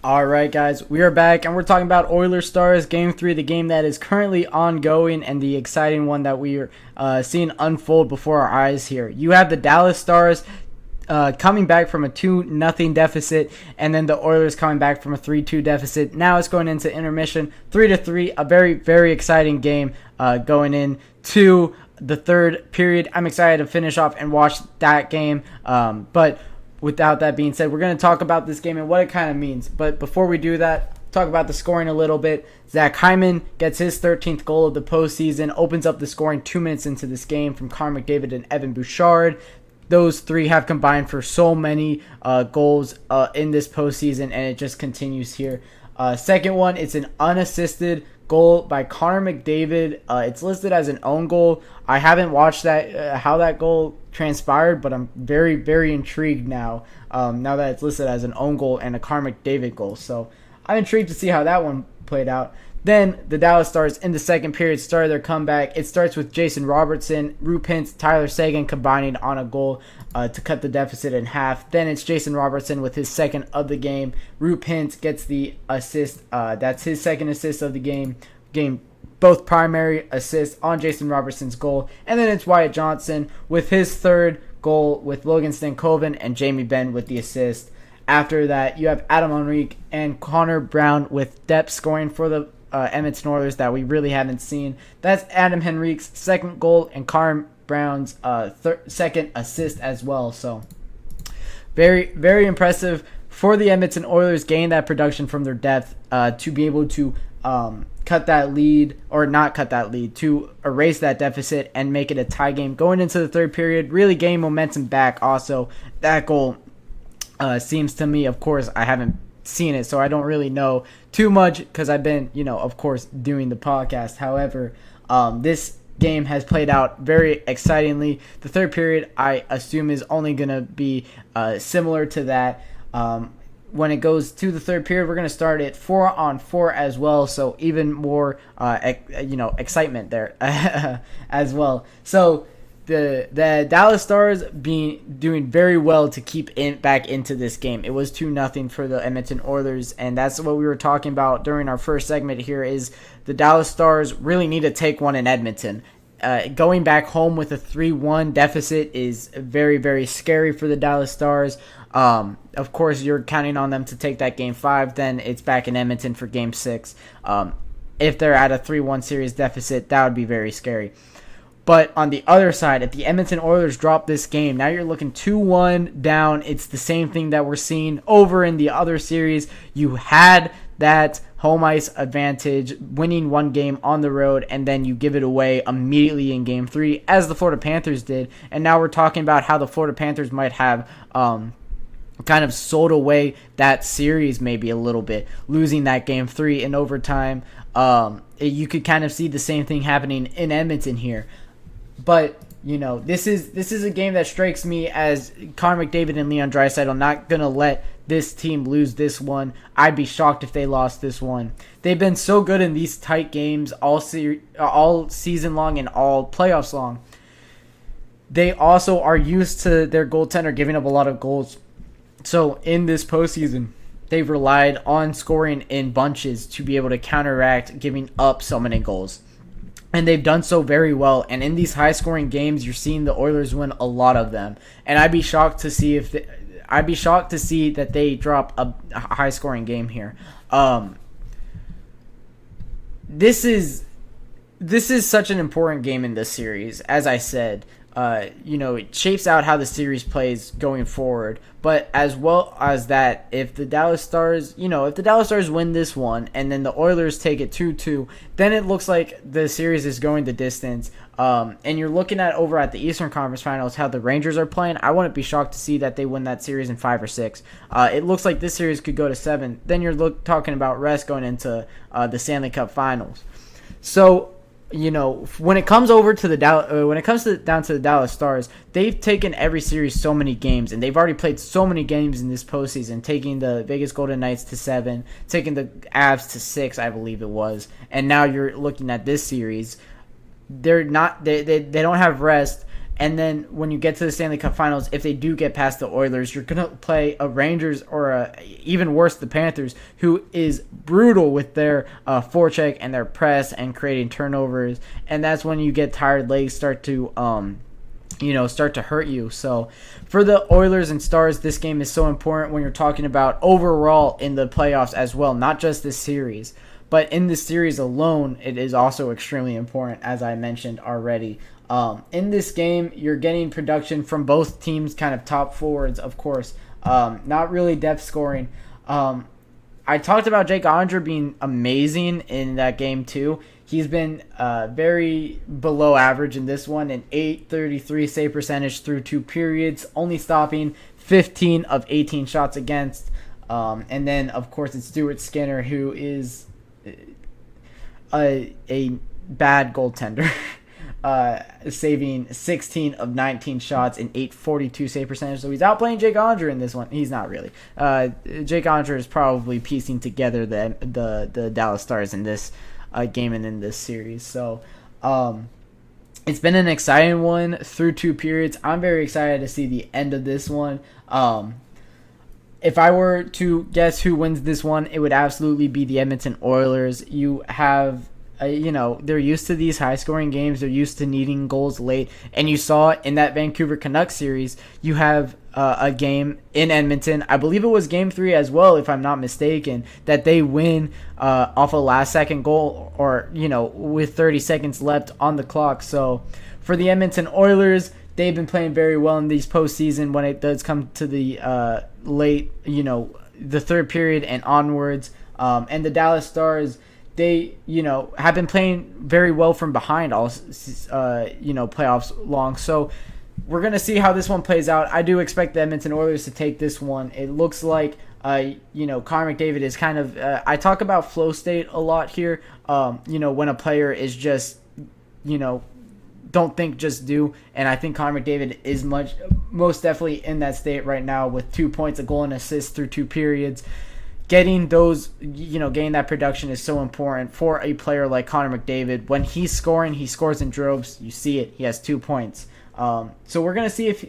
All right, guys, we are back, and we're talking about Oilers Stars Game 3, the game that is currently ongoing, and the exciting one that we are seeing unfold before our eyes here. You have the Dallas Stars coming back from a 2-0 deficit, and then the Oilers coming back from a 3-2 deficit. Now it's going into intermission, 3-3, a very, very exciting game going into the third period. I'm excited to finish off and watch that game, but without that being said, we're going to talk about this game and what it kind of means. But before we do that, talk about the scoring a little bit. Zach Hyman gets his 13th goal of the postseason, opens up the scoring 2 minutes into this game from Connor McDavid and Evan Bouchard. Those three have combined for so many goals in this postseason, and it just continues here. Second one, it's an unassisted goal by Connor McDavid. It's listed as an own goal. I haven't watched that how that goal transpired, but I'm very, very intrigued now. Now that it's listed as an own goal and a Connor McDavid goal, so I'm intrigued to see how that one played out. Then the Dallas Stars in the second period started their comeback. It starts with Jason Robertson, Roope Hintz, Tyler Seguin combining on a goal to cut the deficit in half. Then it's Jason Robertson with his second of the game. Roope Hintz gets the assist. That's his second assist of the game. Both primary assists on Jason Robertson's goal. And then it's Wyatt Johnson with his third goal with Logan Stankoven and Jamie Benn with the assist. After that, you have Adam Henrique and Connor Brown with depth scoring for the Edmonton Oilers that we really haven't seen. That's Adam Henrique's second goal and Connor Brown's second assist as well. So very, very impressive for the Edmonton Oilers, gain that production from their depth to be able to cut that lead, or not cut that lead, to erase that deficit and make it a tie game going into the third period, really gain momentum back. Also, that goal seems to me, of course, I haven't seen it, so I don't really know too much because I've been, of course, doing the podcast. However, this game has played out very excitingly. The third period, I assume, is only going to be similar to that. When it goes to the third period, we're going to start at 4-on-4 as well, so even more, excitement there as well. So the Dallas Stars doing very well to keep back into this game. It was 2-0 for the Edmonton Oilers, and that's what we were talking about during our first segment here, is the Dallas Stars really need to take one in Edmonton. Going back home with a 3-1 deficit is very, very scary for the Dallas Stars. Of course, you're counting on them to take that Game 5, then it's back in Edmonton for Game 6. If they're at a 3-1 series deficit, that would be very scary. But on the other side, if the Edmonton Oilers drop this game, now you're looking 2-1 down. It's the same thing that we're seeing over in the other series. You had that home ice advantage, winning one game on the road, and then you give it away immediately in Game 3, as the Florida Panthers did. And now we're talking about how the Florida Panthers might have kind of sold away that series maybe a little bit, losing that Game 3 in overtime. You could kind of see the same thing happening in Edmonton here. But, this is a game that strikes me as Connor McDavid and Leon Draisaitl not going to let this team lose this one. I'd be shocked if they lost this one. They've been so good in these tight games all season long and all playoffs long. They also are used to their goaltender giving up a lot of goals. So in this postseason, they've relied on scoring in bunches to be able to counteract giving up so many goals. And they've done so very well. And in these high-scoring games, you're seeing the Oilers win a lot of them. And I'd be shocked to see that they drop a high-scoring game here. This is such an important game in this series, as I said. It shapes out how the series plays going forward. But as well as that, if the Dallas Stars win this one and then the Oilers take it 2-2, then it looks like the series is going the distance. And you're looking at over at the Eastern Conference Finals how the Rangers are playing. I wouldn't be shocked to see that they win that series in 5 or 6. It looks like this series could go to 7. Then you're talking about rest going into the Stanley Cup Finals. So, when it comes down to the Dallas Stars, they've taken every series so many games, and they've already played so many games in this postseason, taking the Vegas Golden Knights to 7, taking the Avs to 6, I believe it was, and now you're looking at this series. They don't have rest, And then when you get to the Stanley Cup Finals, if they do get past the Oilers, you're going to play a Rangers or even worse, the Panthers, who is brutal with their forecheck and their press and creating turnovers. And that's when you get tired legs start to hurt you. So for the Oilers and Stars, this game is so important when you're talking about overall in the playoffs as well, not just this series. But in this series alone, it is also extremely important, as I mentioned already. In this game, you're getting production from both teams, kind of top forwards, of course. Not really depth scoring. I talked about Jake Onger being amazing in that game too. He's been very below average in this one, an .833 save percentage through 2 periods, only stopping 15 of 18 shots against. And then, of course, it's Stuart Skinner, who is a bad goaltender, saving 16 of 19 shots and .842 save percentage. So he's outplaying Jake Onger in this one. He's not really. Jake Onger is probably piecing together the Dallas Stars in this game and in this series. So it's been an exciting one through 2 periods. I'm very excited to see the end of this one. If I were to guess who wins this one, it would absolutely be the Edmonton Oilers. You have, they're used to these high-scoring games. They're used to needing goals late. And you saw in that Vancouver Canucks series, you have a game in Edmonton. I believe it was Game 3 as well, if I'm not mistaken, that they win off a last-second goal or, with 30 seconds left on the clock. So for the Edmonton Oilers, they've been playing very well in these postseason when it does come to the late, the third period and onwards. And the Dallas Stars, they, have been playing very well from behind all, playoffs long. So we're going to see how this one plays out. I do expect the Edmonton Oilers to take this one. It looks like, Connor McDavid is kind of, I talk about flow state a lot here, when a player is just, don't think, just do. And I think Connor McDavid is most definitely in that state right now with 2 points, a goal, and assist through 2 periods. Getting those, getting that production is so important for a player like Connor McDavid. When he's scoring, he scores in droves. You see it. He has 2 points. So we're going to see if,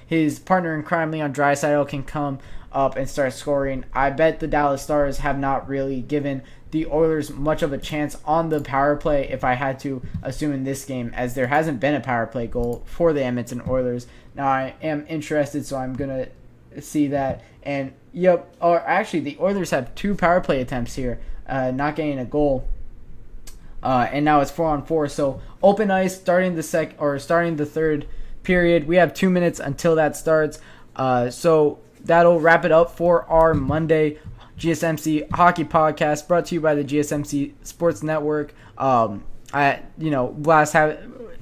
his partner in crime, Leon Draisaitl, can come up and start scoring. I bet the Dallas Stars have not really given the Oilers much of a chance on the power play, if I had to assume in this game, as there hasn't been a power play goal for the Edmonton Oilers. Now I am interested, so I'm going to see that. And actually the Oilers have 2 power play attempts here, not getting a goal. And now it's 4-on-4. So open ice starting the third period. We have 2 minutes until that starts. So that'll wrap it up for our Monday GSMC Hockey Podcast, brought to you by the GSMC Sports Network.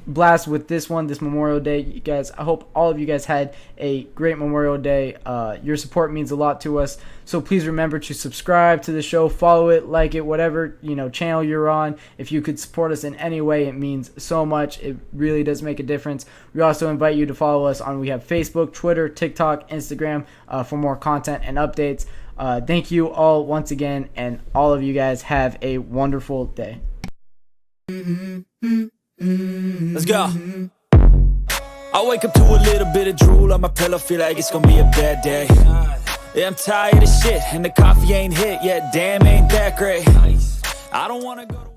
Blast with this Memorial Day, you guys. I hope all of you guys had a great Memorial Day. Your support means a lot to us, so please remember to subscribe to the show, follow it, like it, whatever channel you're on. If you could support us in any way, it means so much. It really does make a difference. We also invite you to follow us on, we have Facebook, Twitter, TikTok, Instagram for more content and updates. Thank you all once again, and all of you guys have a wonderful day. Let's go. I wake up to a little bit of drool on my pillow, feel like it's gonna be a bad day. Yeah, I'm tired of shit, and the coffee ain't hit yet, damn, ain't that great. I don't wanna go to